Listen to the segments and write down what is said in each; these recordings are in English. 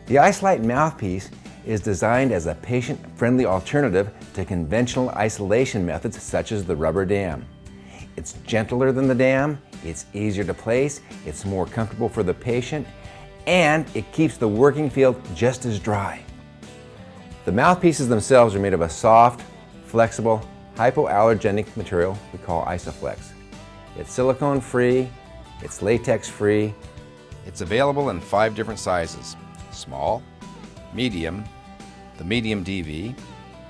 The Isolite mouthpiece is designed as a patient-friendly alternative to conventional isolation methods such as the rubber dam. It's gentler than the dam, it's easier to place, it's more comfortable for the patient, and it keeps the working field just as dry. The mouthpieces themselves are made of a soft, flexible, hypoallergenic material we call Isoflex. It's silicone-free, it's latex-free. It's available in 5 different sizes: small, medium, the medium DV,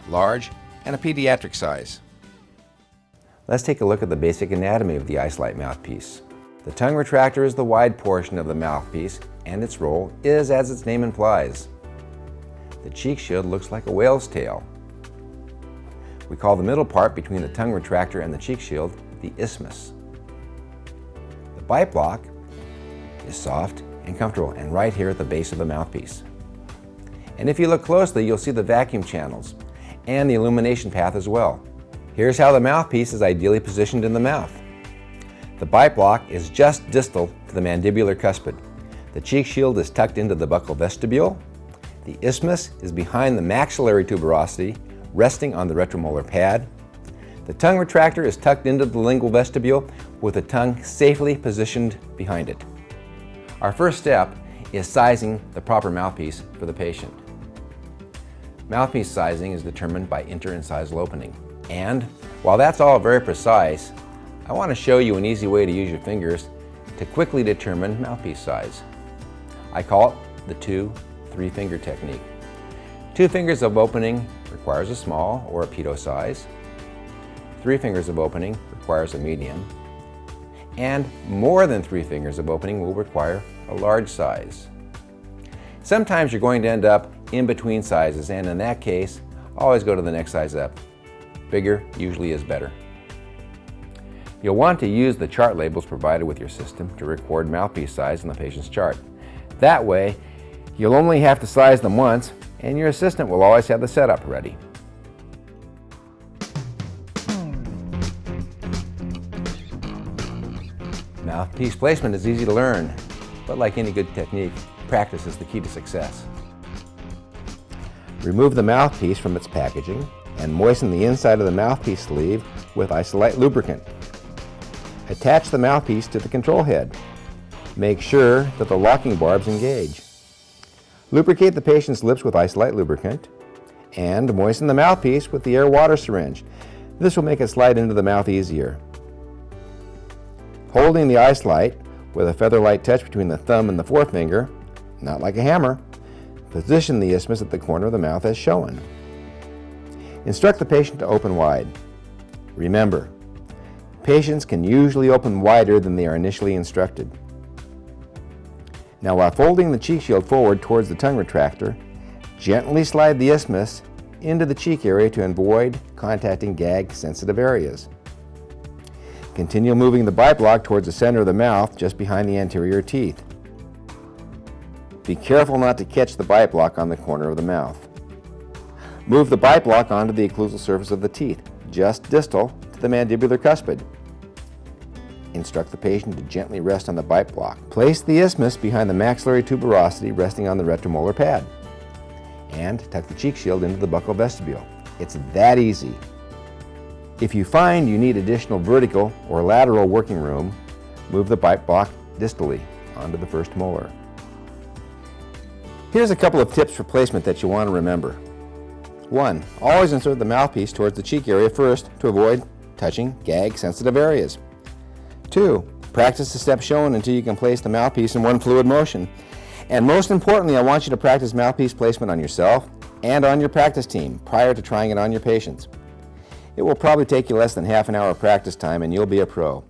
large, and a pediatric size. Let's take a look at the basic anatomy of the Isolite mouthpiece. The tongue retractor is the wide portion of the mouthpiece, and its role is as its name implies. The cheek shield looks like a whale's tail. We call the middle part between the tongue retractor and the cheek shield the isthmus. The bite block is soft and comfortable and right here at the base of the mouthpiece. And if you look closely, you'll see the vacuum channels and the illumination path as well. Here's how the mouthpiece is ideally positioned in the mouth. The bite block is just distal to the mandibular cuspid. The cheek shield is tucked into the buccal vestibule. The isthmus is behind the maxillary tuberosity, resting on the retromolar pad. The tongue retractor is tucked into the lingual vestibule with the tongue safely positioned behind it. Our first step is sizing the proper mouthpiece for the patient. Mouthpiece sizing is determined by interincisal opening. And while that's all very precise, I want to show you an easy way to use your fingers to quickly determine mouthpiece size. I call it the 2-3 finger technique. 2 fingers of opening requires a small or a pedo size. 3 fingers of opening requires a medium. And more than 3 fingers of opening will require a large size. Sometimes you're going to end up in between sizes, and in that case, always go to the next size up. Bigger usually is better. You'll want to use the chart labels provided with your system to record mouthpiece size in the patient's chart. That way, you'll only have to size them once, and your assistant will always have the setup ready. Mouthpiece placement is easy to learn, but like any good technique, practice is the key to success. Remove the mouthpiece from its packaging and moisten the inside of the mouthpiece sleeve with Isolite lubricant. Attach the mouthpiece to the control head. Make sure that the locking barbs engage. Lubricate the patient's lips with Isolite lubricant and moisten the mouthpiece with the air-water syringe. This will make it slide into the mouth easier. Holding the Isolite with a feather-light touch between the thumb and the forefinger, not like a hammer, position the isthmus at the corner of the mouth as shown. Instruct the patient to open wide. Remember, patients can usually open wider than they are initially instructed. Now, while folding the cheek shield forward towards the tongue retractor, gently slide the isthmus into the cheek area to avoid contacting gag-sensitive areas. Continue moving the bite block towards the center of the mouth, just behind the anterior teeth. Be careful not to catch the bite block on the corner of the mouth. Move the bite block onto the occlusal surface of the teeth, just distal to the mandibular cuspid. Instruct the patient to gently rest on the bite block. Place the isthmus behind the maxillary tuberosity, resting on the retromolar pad. And tuck the cheek shield into the buccal vestibule. It's that easy. If you find you need additional vertical or lateral working room, move the bite block distally onto the first molar. Here's a couple of tips for placement that you want to remember. 1. Always insert the mouthpiece towards the cheek area first to avoid touching gag-sensitive areas. 2. Practice the steps shown until you can place the mouthpiece in one fluid motion. And most importantly, I want you to practice mouthpiece placement on yourself and on your practice team prior to trying it on your patients. It will probably take you less than half an hour of practice time and you'll be a pro.